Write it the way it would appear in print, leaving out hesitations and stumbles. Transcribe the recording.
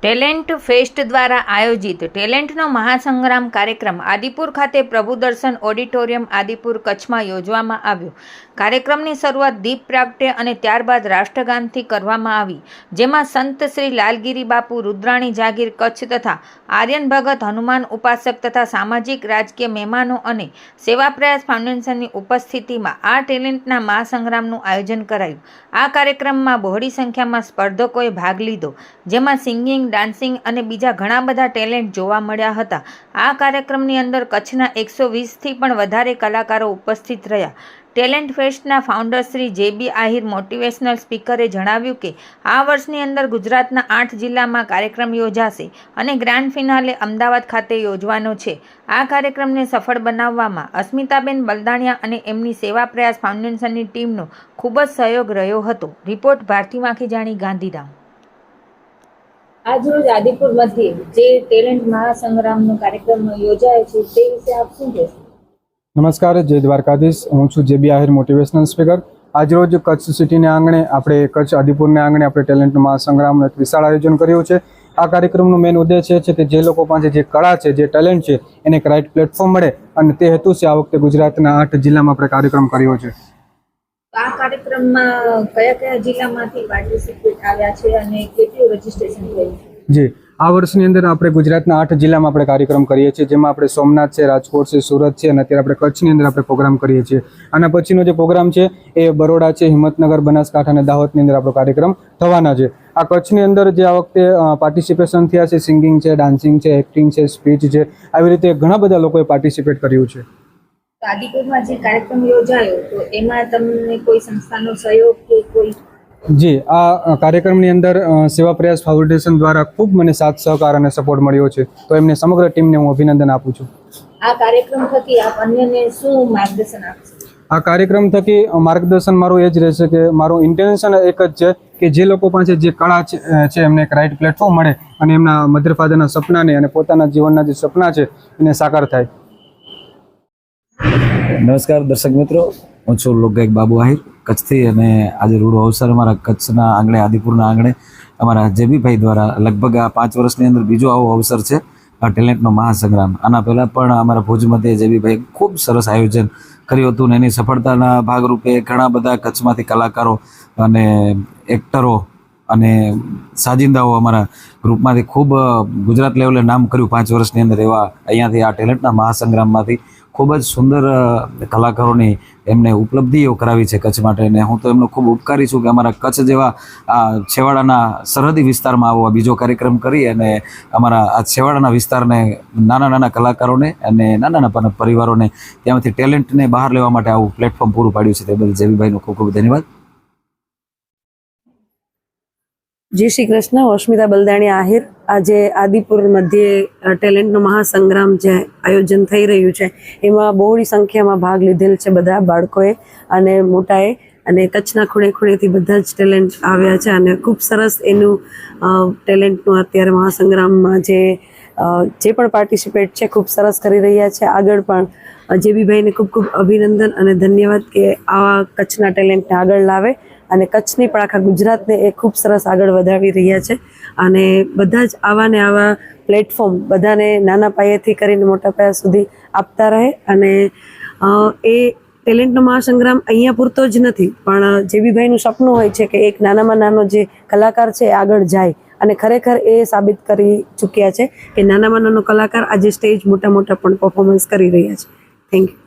Talent fest દ્વારા આયોજિત ટેલેન્ટનો મહાસંગ્રામ કાર્યક્રમ આદિપુર ખાતે પ્રભુ દર્શન ઓડિટોરિયમ આદિપુર કચ્છમાં યોજવામાં આવ્યો। કાર્યક્રમની શરૂઆત દીપ પ્રાગટ્ય અને ત્યારબાદ રાષ્ટ્રગાનથી કરવામાં આવી, જેમાં સંત શ્રી લાલગીરી બાપુ, રુદ્રાણી જાગીર કચ્છ તથા આર્યન ભગત, હનુમાન ઉપાસક તથા સામાજિક રાજકીય મહેમાનો અને સેવા પ્રયાસ ફાઉન્ડેશનની ઉપસ્થિતિમાં આ ટેલેન્ટના મહાસંગ્રામનું આયોજન કરાયું। આ કાર્યક્રમમાં બહોળી સંખ્યામાં સ્પર્ધકોએ ભાગ લીધો, જેમાં સિંગિંગ, ડાન્સિંગ અને બીજા ઘણા બધા ટેલેન્ટ જોવા મળ્યા હતા। આ કાર્યક્રમની અંદર કચ્છના 120થી પણ વધારે કલાકારો ઉપસ્થિત રહ્યા। ટેલેન્ટ ફેસ્ટના founder Shri J B. Ahir motivational સ્પીકરે જણાવ્યું કે આ વર્ષની અંદર ગુજરાતના 8 જિલ્લામાં કાર્યક્રમ યોજાશે અને ગ્રાન્ડ ફિનાલે અમદાવાદ ખાતે યોજવાનો છે। આ કાર્યક્રમને સફળ બનાવવામાં અસ્મિતાબેન બલદાણિયા અને એમની સેવા પ્રયાસ ફાઉન્ડેશનની ટીમનો ખૂબ જ સહયોગ રહ્યો હતો। રિપોર્ટ ભારતી માખીજાણી, ગાંધીધામ। આજરોજ આદિપુર મધ્યે જે ટેલેન્ટ મહાસંગ્રામનો કાર્યક્રમ યોજાયો છે તે વિશે આપ શું કહેશો? નમસ્કાર, જય દ્વારકાધીશ। હું છું જે.બી. Ahir motivational speaker. આજરોજ કચ્છ સિટીના આંગણે આપણે કચ્છ આદિપુરના આંગણે આપણે ટેલેન્ટ મહાસંગ્રામનું એક વિશાળ આયોજન કર્યું છે। આ કાર્યક્રમનો મેઇન ઉદ્દેશ એ છે કે જે લોકો પાસે જે કળા છે, જે ટેલેન્ટ છે, એને એક રાઇટ પ્લેટફોર્મ મળે, અને તે હેતુથી આ વખતે ગુજરાતના 8 જિલ્લામાં આપણે કાર્યક્રમ કર્યો છે। આ કાર્યક્રમમાં કયા કયા જિલ્લામાંથી પાર્ટિસિપેટ આવ્યા છે અને કેટલું રજીસ્ટ્રેશન થયું છે? જી, આ વર્ષની અંદર આપણે ગુજરાતના 8 જિલ્લામાં આપણે કાર્યક્રમ કરીએ છીએ, જેમાં આપણે સોમનાથ છે, રાજકોટ છે, સુરત છે, અને અત્યારે આપણે કચ્છની અંદર આપણે પ્રોગ્રામ કરીએ છીએ। આના પછીનો જે પ્રોગ્રામ છે એ બરોડા છે, હિંમતનગર, બનાસકાંઠા અને દાહોદની અંદર આપણો કાર્યક્રમ થવાના છે। આ કચ્છની અંદર જે આ વખતે પાર્ટિસિપેશન થયા છે, સિંગિંગ છે, ડાન્સિંગ છે, એક્ટિંગ છે, સ્પીચ છે, આવી રીતે ઘણા બધા લોકોએ પાર્ટિસિપેટ કર્યું છે। આદિપુરમાં જે કાર્યક્રમ યોજાયો તો એમાં તમને કોઈ સંસ્થાનો સહયોગ કે કોઈ? જી, આ કાર્યક્રમની અંદર સેવા પ્રયાસ ફાઉન્ડેશન દ્વારા ખૂબ મને સાથ સહકાર અને સપોર્ટ મળ્યો છે, તો એમને સમગ્ર ટીમને હું અભિનંદન આપું છું। આ કાર્યક્રમ થકી આપ અન્યને શું માર્ગદર્શન આપશો? આ કાર્યક્રમ થકી માર્ગદર્શન મારું એ જ રહેશે કે મારું ઇન્ટેન્શન એક જ છે કે જે લોકો પાસે જે કળા છે એમને એક રાઇટ પ્લેટફોર્મ મળે અને એમના મધર ફાધરના સપનાને અને પોતાના જીવનના જે સપના છે એને સાકાર થાય। નમસ્કાર દર્શક મિત્રો, હું છું લોકગાયક બાબુ આહિર કચ્છથી, અને આજે રૂડો અવસર અમારા કચ્છના આંગણે, આદિપુરના આંગણે અમારા જેબીભાઈ દ્વારા લગભગ આ 5 વર્ષની અંદર બીજો આવો અવસર છે આ ટેલેન્ટનો મહાસંગ્રામ। આના પહેલાં પણ અમારા ભુજ મધ્યે જેબીભાઈ ખૂબ સરસ આયોજન કર્યું હતું, અને એની સફળતાના ભાગરૂપે ઘણા બધા કચ્છમાંથી કલાકારો અને એક્ટરો અને સાજિંદાઓ અમારા ગ્રુપમાંથી ખૂબ ગુજરાત લેવલે નામ કર્યું 5 વર્ષની અંદર। એવા અહીંયાથી આ ટેલેન્ટના મહાસંગ્રામમાંથી ખૂબ જ સુંદર કલાકારોની એમને ઉપલબ્ધિઓ કરાવી છે કચ્છ માટે, અને હું તો એમનો ખૂબ ઉપકારી છું કે અમારા કચ્છ જેવા આ છેવાડાના સરહદી વિસ્તારમાં આવો બીજો કાર્યક્રમ કરી અને અમારા આ છેવાડાના વિસ્તારને, નાના નાના કલાકારોને અને નાના નાના પરિવારોને ત્યાંથી ટેલેન્ટને બહાર લેવા માટે આવું પ્લેટફોર્મ પૂરું પાડ્યું છે, તે બદલ જેબીભાઈનો ખૂબ ખૂબ ધન્યવાદ। જય શ્રી કૃષ્ણ। અસ્મિતા બલદાણી આહિર। આજે આદિપુર મધ્યે ટેલેન્ટનો મહાસંગ્રામ જે આયોજન થઈ રહ્યું છે એમાં બહોળી સંખ્યામાં ભાગ લીધેલ છે બધા બાળકોએ અને મોટાએ, અને કચ્છના ખૂણે ખૂણેથી બધા જ ટેલેન્ટ આવ્યા છે, અને ખૂબ સરસ એનું ટેલેન્ટનું અત્યારે મહાસંગ્રામમાં જે પણ પાર્ટિસિપેટ છે ખૂબ સરસ કરી રહ્યા છે। આગળ પણ જેબીભાઈને ખૂબ ખૂબ અભિનંદન અને ધન્યવાદ કે આવા કચ્છના ટેલેન્ટને આગળ લાવે, અને કચ્છની પણ આખા ગુજરાતને એ ખૂબ સરસ આગળ વધાવી રહ્યા છે। અને બધા જ આવા ને આવા પ્લેટફોર્મ બધાને નાના પાયેથી કરીને મોટા પાયા સુધી આપતા રહે, અને એ ટેલેન્ટનો મહાસંગ્રામ અહીંયા પૂરતો જ નથી, પણ જેબીભાઈનું સપનું હોય છે કે એક નાનામાં નાનો જે કલાકાર છે એ આગળ જાય, અને ખરેખર એ સાબિત કરી ચૂક્યા છે કે નાનામાં નાનો કલાકાર આજે સ્ટેજ મોટા મોટા પણ પરફોર્મન્સ કરી રહ્યા છે। Thank you.